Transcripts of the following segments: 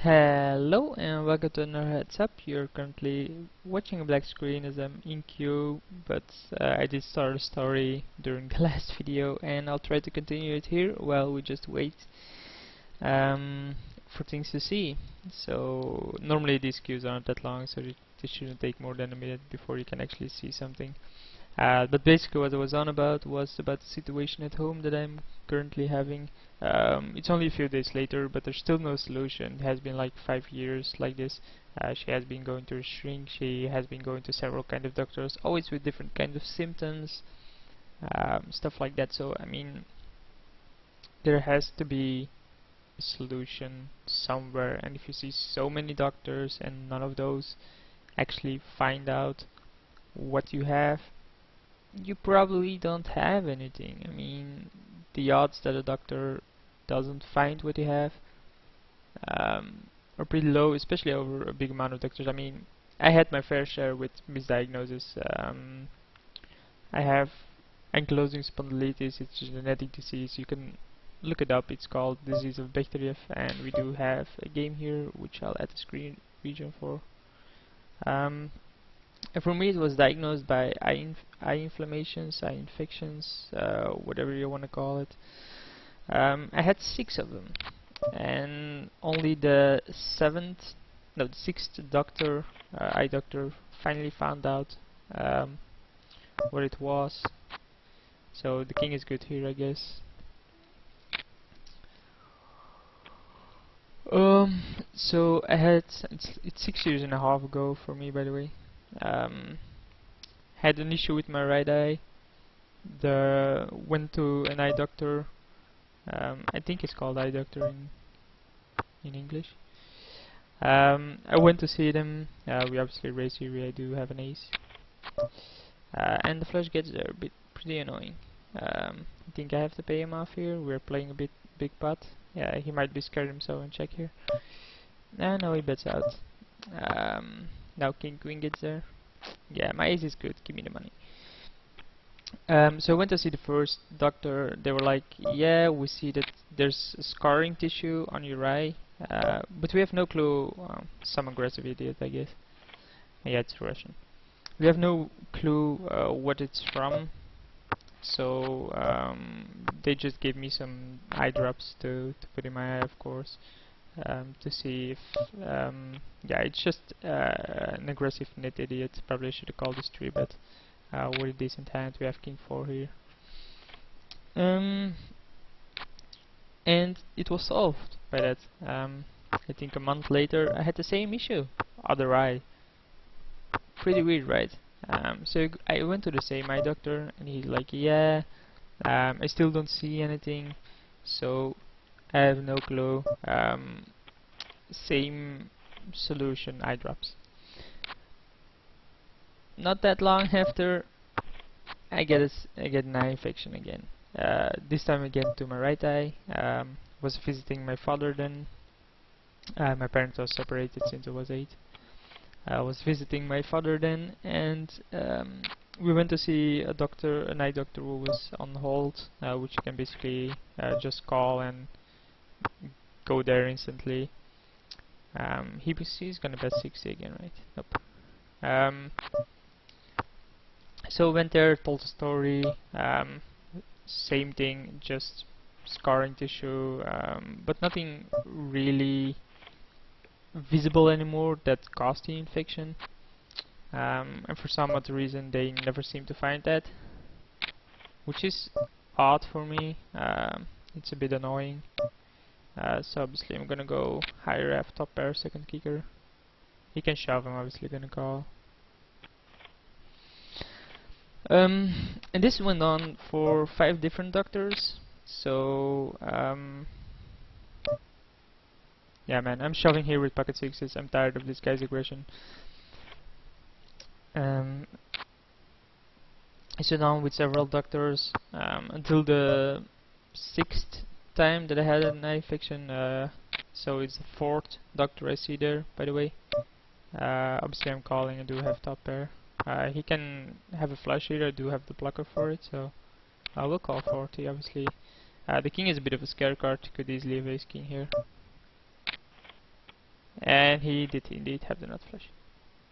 Hello and welcome to another heads up. You're currently watching a black screen as I'm in queue, but I did start a story during the last video and I'll try to continue it here while we just wait for things to see. So normally these queues aren't that long, so this shouldn't take more than a minute before you can actually see something. But basically what I was on about was about the situation at home that I'm currently having. It's only a few days later, but there's still no solution. It has been like 5 years like this. She has been going to a shrink, she has been going to several kind of doctors, always with different kind of symptoms, stuff like that. So I mean, there has to be a solution somewhere, and if you see so many doctors and none of those actually find out what you have, you probably don't have anything. I mean, the odds that a doctor doesn't find what you have are pretty low, especially over a big amount of doctors. I mean, I had my fair share with misdiagnosis. I have ankylosing spondylitis. It's a genetic disease. You can look it up. It's called disease of Bechterew, and we do have a game here, which I'll add the screen region for. And for me, it was diagnosed by eye inflammations, eye infections, whatever you want to call it. I had 6 of them, and only the sixth doctor, eye doctor, finally found out what it was. So the king is good here, I guess. So I had it's 6 years and a half ago for me, by the way. Had an issue with my right eye. Went to an eye doctor. I think it's called eye doctor in English. I went to see them. We obviously race here. I do have an ace, and the flush gets there, pretty annoying. I think I have to pay him off here. We're playing a big pot. Yeah, he might be scared himself and check here. No, he bets out. Now king queen gets there. Yeah, my ace is good. Give me the money. So I went to see the first doctor. They were like, yeah, we see that there's scarring tissue on your eye, but we have no clue. Some aggressive idiot, I guess. Yeah, it's Russian. We have no clue what it's from. So they just gave me some eye drops to put in my eye, of course, to see if yeah, it's just an aggressive net idiot. Probably should have called this 3-bet. With a decent hand. We have king 4 here, and it was solved by that. I think a month later I had the same issue, other eye. Pretty weird, right? So I went to the same eye doctor and he's like, yeah, I still don't see anything, so I have no clue. Same solution, eye drops. Not that long after, I get an eye infection again. This time again to my right eye. Was visiting my father then. My parents are separated since I was 8. I was visiting my father then, and we went to see a doctor, an eye doctor who was on hold, which you can basically just call and go there instantly. He's gonna bet 60 again, right? Nope. So went there, told the story, same thing, just scarring tissue, but nothing really visible anymore that caused the infection. And for some odd reason they never seem to find that, which is odd for me. It's a bit annoying. So obviously I'm gonna go higher F, top pair, second kicker. He can shove, I'm obviously gonna call. And this went on for 5 different doctors. So yeah, man, I'm shoving here with pocket 6s. I'm tired of this guy's aggression. I went on with several doctors until the 6th time that I had an eye infection. So it's the 4th doctor I see there, by the way. Obviously I'm calling. I do have top pair. He can have a flush here. I do have the blocker for it, so I will call 40, obviously. The king is a bit of a scare card. Could easily have ace king here. And he did indeed have the nut flush.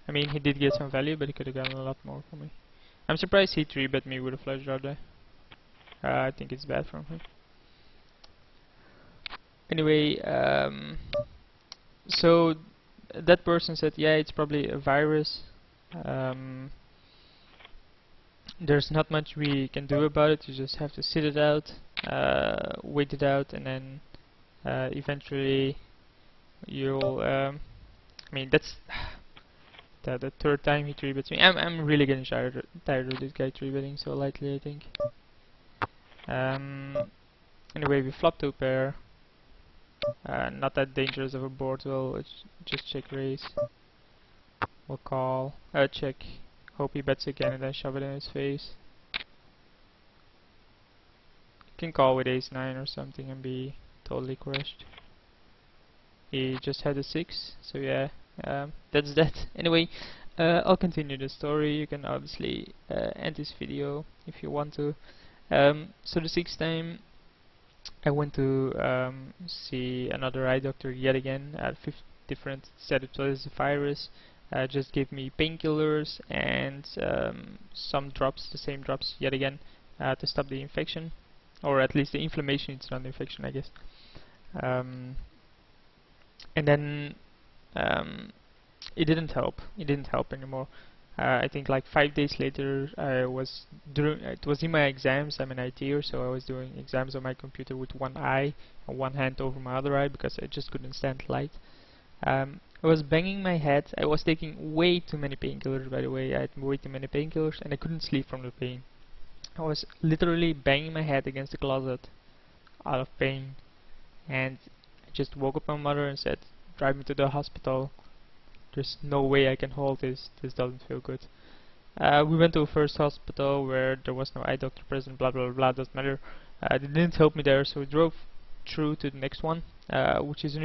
I mean, he did get some value, but he could have gotten a lot more for me. I'm surprised he 3-bet me with a flush draw there. I think it's bad from him. Anyway, so that person said, yeah, it's probably a virus. There's not much we can do about it. You just have to sit it out, wait it out, and then eventually you'll. I mean, that's the third time he 3-bets me. I'm really getting tired of this guy 3-betting so lightly, I think. Anyway, we flop to a pair. Not that dangerous of a board, well, just check raise. We'll call, check, hope he bets again and then shove it in his face. You can call with ace-9 or something and be totally crushed. He just had a 6, so yeah, that's that. Anyway, I'll continue the story. You can obviously end this video if you want to. So the 6th time I went to see another eye doctor yet again at 5 different setups. So this virus just gave me painkillers and some drops, the same drops yet again, to stop the infection, or at least the inflammation. It's not the infection, I guess. And then it didn't help. It didn't help anymore. I think like 5 days later, I was doing. It was in my exams. I'm an ITer, so I was doing exams on my computer with one eye and one hand over my other eye because I just couldn't stand light. I was banging my head. I was taking way too many painkillers, by the way. I had way too many painkillers, and I couldn't sleep from the pain. I was literally banging my head against the closet out of pain, and I just woke up my mother and said, "Drive me to the hospital. There's no way I can hold this. This doesn't feel good." We went to a first hospital where there was no eye doctor present, blah blah blah, doesn't matter. They didn't help me there, so we drove through to the next one, which is an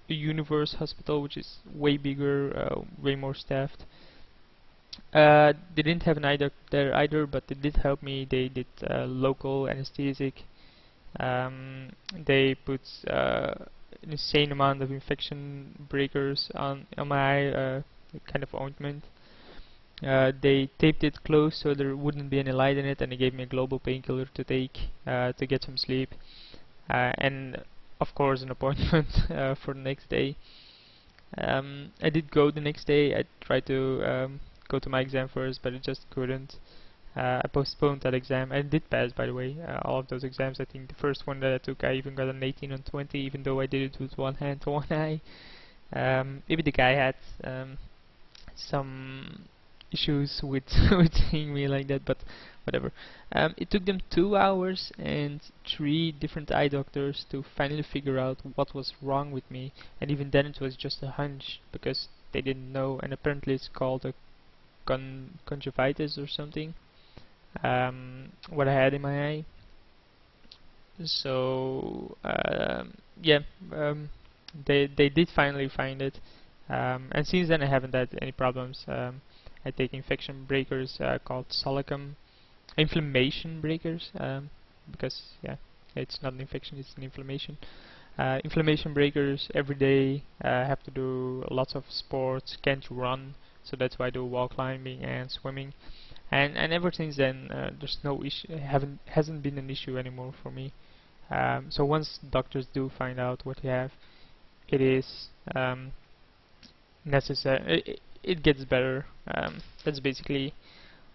Universe hospital, which is way bigger, way more staffed. They didn't have an eye doctor there either, but they did help me. They did local anesthetic. They put an insane amount of infection breakers on my eye, kind of ointment. They taped it closed so there wouldn't be any light in it, and they gave me a global painkiller to take to get some sleep, and of course an appointment for the next day. I did go the next day. I tried to go to my exam first, but I just couldn't. I postponed that exam. I did pass, by the way, all of those exams. I think the first one that I took, I even got an 18 on 20, even though I did it with one hand to one eye. Maybe the guy had some issues with with seeing me like that, but whatever. It took them 2 hours and 3 different eye doctors to finally figure out what was wrong with me, and even then it was just a hunch because they didn't know, and apparently it's called a conjunctivitis or something. What I had in my eye. So yeah, they did finally find it, and since then I haven't had any problems. I take infection breakers called Solicum, inflammation breakers, because yeah, it's not an infection, it's an inflammation. Inflammation breakers every day. Have to do lots of sports, can't run, so that's why I do wall climbing and swimming. And ever since then, there's no issue. Hasn't been an issue anymore for me. So once doctors do find out what you have, it is necessary. It gets better. That's basically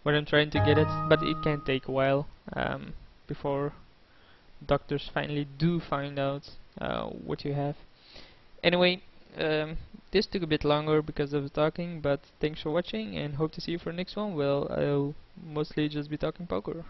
what I'm trying to get at. But it can take a while before doctors finally do find out what you have. Anyway, this took a bit longer because of the talking, but thanks for watching and hope to see you for the next one. Well, I'll mostly just be talking poker.